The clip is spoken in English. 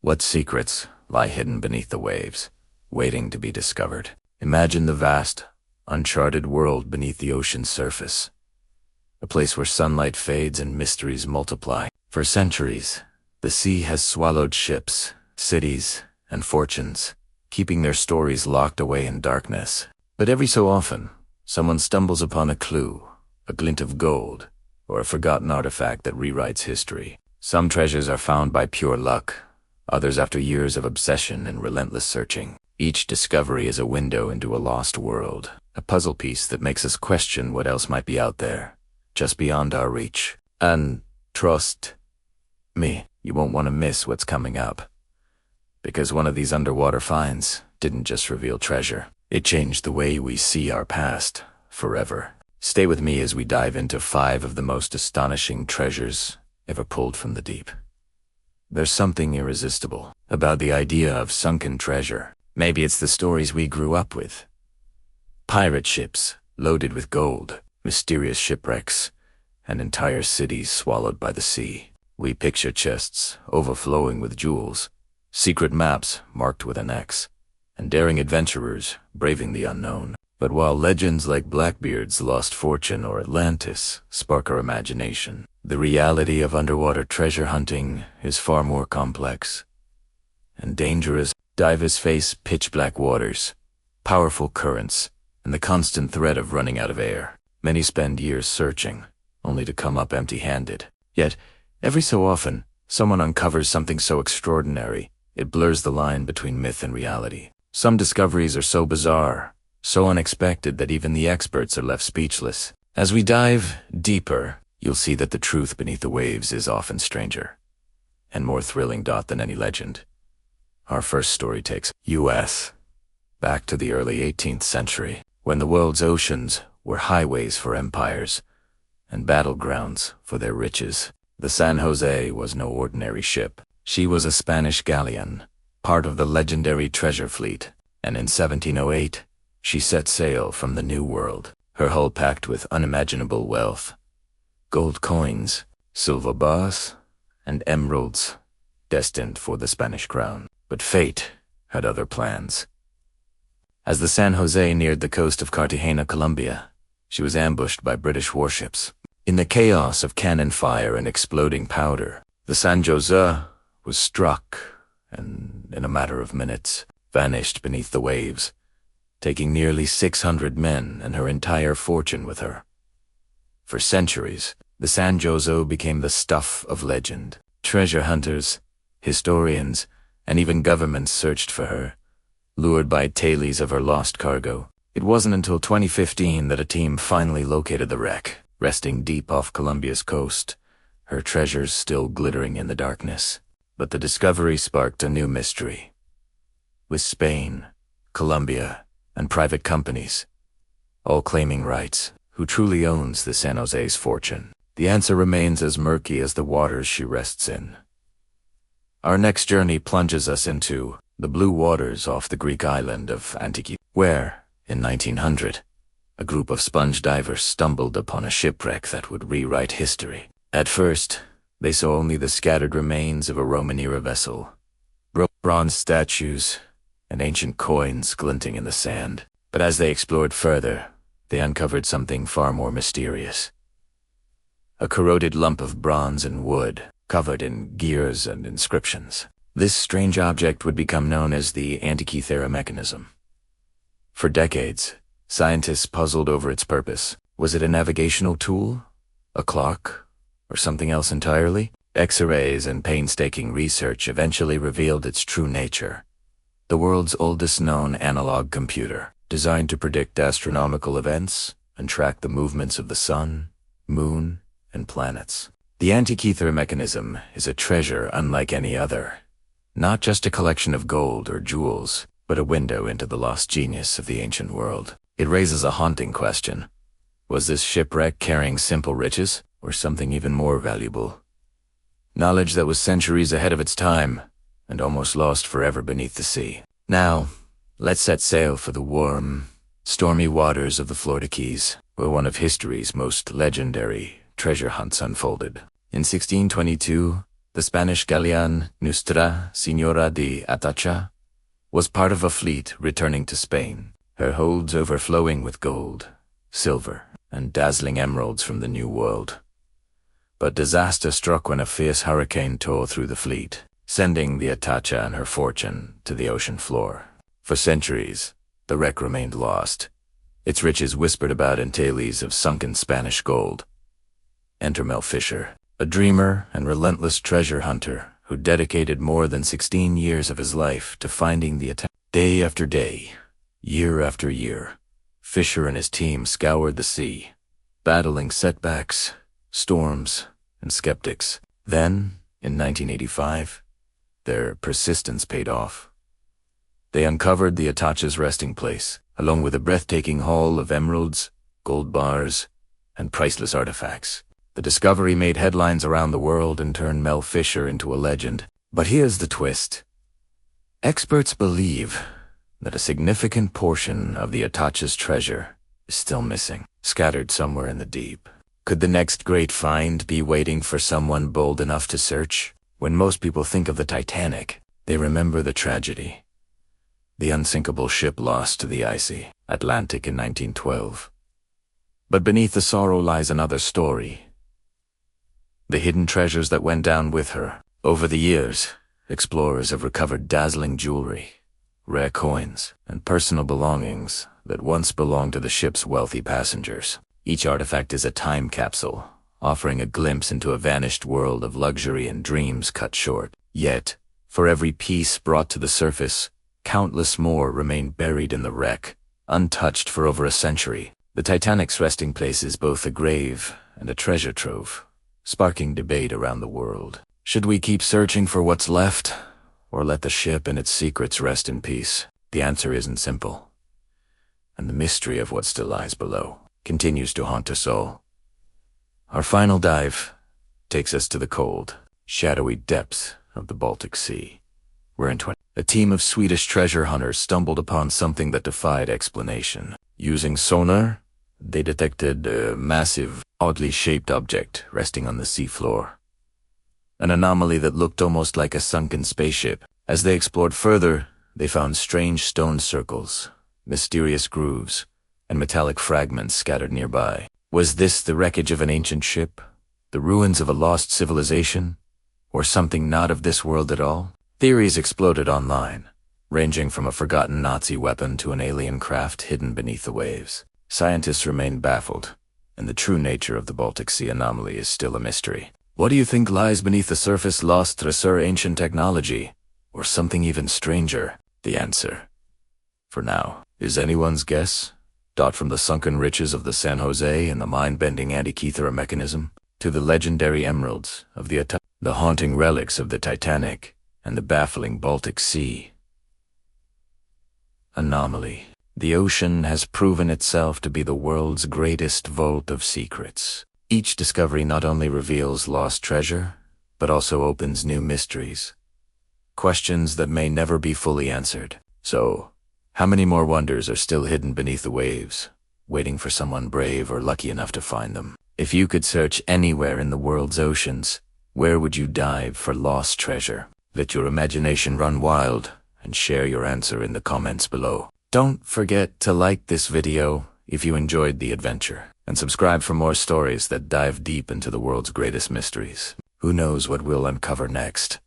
What secrets lie hidden beneath the waves, waiting to be discovered? Imagine the vast, uncharted world beneath the ocean's surface. A place where sunlight fades and mysteries multiply. For centuries, the sea has swallowed ships, cities, and fortunes, keeping their stories locked away in darkness. But every so often, someone stumbles upon a clue, a glint of gold, or a forgotten artifact that rewrites history. Some treasures are found by pure luck, others after years of obsession and relentless searching. Each discovery is a window into a lost world, a puzzle piece that makes us question what else might be out there, just beyond our reach. And trust me, you won't want to miss what's coming up. Because one of these underwater finds didn't just reveal treasure, it changed the way we see our past forever. Stay with me as we dive into 5 of the most astonishing treasures ever pulled from the deep. There's something irresistible about the idea of sunken treasure. Maybe it's the stories we grew up with. Pirate ships loaded with gold, mysterious shipwrecks, and entire cities swallowed by the sea. We picture chests overflowing with jewels, secret maps marked with an X, and daring adventurers braving the unknown. But while legends like Blackbeard's lost fortune or Atlantis spark our imagination, the reality of underwater treasure hunting is far more complex and dangerous. Divers face pitch-black waters, powerful currents, and the constant threat of running out of air. Many spend years searching, only to come up empty-handed. Yet, every so often, someone uncovers something so extraordinary, it blurs the line between myth and reality. Some discoveries are so bizarre, so unexpected that even the experts are left speechless. As we dive deeper, you'll see that the truth beneath the waves is often stranger and more thrilling than any legend. Our first story takes U.S. back to the early 18th century, when the world's oceans were highways for empires and battlegrounds for their riches. The San José was no ordinary ship. She was a Spanish galleon, part of the legendary treasure fleet, and in 1708, she set sail from the New World, her hull packed with unimaginable wealth, gold coins, silver bars, and emeralds, destined for the Spanish crown. But fate had other plans. As the San José neared the coast of Cartagena, Colombia, she was ambushed by British warships. In the chaos of cannon fire and exploding powder, the San José was struck and, in a matter of minutes, vanished beneath the waves, taking nearly 600 men and her entire fortune with her. For centuries, the San José became the stuff of legend. Treasure hunters, historians, and even governments searched for her, lured by tales of her lost cargo. It wasn't until 2015 that a team finally located the wreck, resting deep off Colombia's coast, her treasures still glittering in the darkness. But the discovery sparked a new mystery. With Spain, Colombia, and private companies, all claiming rights, who truly owns the San José's fortune? The answer remains as murky as the waters she rests in. Our next journey plunges us into the blue waters off the Greek island of Antikythera, where, in 1900, a group of sponge divers stumbled upon a shipwreck that would rewrite history. At first, they saw only the scattered remains of a Roman-era vessel, bronze statues, and ancient coins glinting in the sand. But as they explored further, they uncovered something far more mysterious. A corroded lump of bronze and wood, covered in gears and inscriptions. This strange object would become known as the Antikythera Mechanism. For decades, scientists puzzled over its purpose. Was it a navigational tool, a clock, or something else entirely? X-rays and painstaking research eventually revealed its true nature. The world's oldest known analog computer, designed to predict astronomical events and track the movements of the sun, moon, and planets. The Antikythera Mechanism is a treasure unlike any other. Not just a collection of gold or jewels, but a window into the lost genius of the ancient world. It raises a haunting question. Was this shipwreck carrying simple riches, or something even more valuable? Knowledge that was centuries ahead of its time, and almost lost forever beneath the sea. Now, let's set sail for the warm, stormy waters of the Florida Keys, where one of history's most legendary treasure hunts unfolded. In 1622, The Spanish galleon Nuestra Señora de Atocha was part of a fleet returning to Spain, her holds overflowing with gold, silver, and dazzling emeralds from the New World. But disaster struck when a fierce hurricane tore through the fleet, sending the Atocha and her fortune to the ocean floor. For centuries, the wreck remained lost, its riches whispered about in tales of sunken Spanish gold. Enter Mel Fisher, a dreamer and relentless treasure hunter who dedicated more than 16 years of his life to finding the Atocha. Day after day, year after year, Fisher and his team scoured the sea, battling setbacks, storms, and skeptics. Then, in 1985, their persistence paid off. They uncovered the Atocha's resting place, along with a breathtaking haul of emeralds, gold bars, and priceless artifacts. The discovery made headlines around the world and turned Mel Fisher into a legend. But here's the twist. Experts believe that a significant portion of the Atocha's treasure is still missing, scattered somewhere in the deep. Could the next great find be waiting for someone bold enough to search? When most people think of the Titanic, they remember the tragedy. The unsinkable ship lost to the icy Atlantic in 1912. But beneath the sorrow lies another story. The hidden treasures that went down with her. Over the years, explorers have recovered dazzling jewelry, rare coins, and personal belongings that once belonged to the ship's wealthy passengers. Each artifact is a time capsule, offering a glimpse into a vanished world of luxury and dreams cut short. Yet, for every piece brought to the surface, countless more remain buried in the wreck, untouched for over a century. The Titanic's resting place is both a grave and a treasure trove, sparking debate around the world. Should we keep searching for what's left, or let the ship and its secrets rest in peace? The answer isn't simple, and the mystery of what still lies below continues to haunt us all. Our final dive takes us to the cold, shadowy depths of the Baltic Sea, where in a team of Swedish treasure hunters stumbled upon something that defied explanation. Using sonar, they detected a massive, oddly shaped object resting on the seafloor. An anomaly that looked almost like a sunken spaceship. As they explored further, they found strange stone circles, mysterious grooves, and metallic fragments scattered nearby. Was this the wreckage of an ancient ship, the ruins of a lost civilization, or something not of this world at all? Theories exploded online, ranging from a forgotten Nazi weapon to an alien craft hidden beneath the waves. Scientists remain baffled, and the true nature of the Baltic Sea Anomaly is still a mystery. What do you think lies beneath the surface? Lost treasure, ancient technology, or something even stranger? The answer, for now, is anyone's guess. From the sunken riches of the San José and the mind-bending Antikythera Mechanism, to the legendary emeralds of the Atocha, the haunting relics of the Titanic, and the baffling Baltic Sea Anomaly. The ocean has proven itself to be the world's greatest vault of secrets. Each discovery not only reveals lost treasure, but also opens new mysteries. Questions that may never be fully answered. So, how many more wonders are still hidden beneath the waves, waiting for someone brave or lucky enough to find them? If you could search anywhere in the world's oceans, where would you dive for lost treasure? Let your imagination run wild and share your answer in the comments below. Don't forget to like this video if you enjoyed the adventure, and subscribe for more stories that dive deep into the world's greatest mysteries. Who knows what we'll uncover next?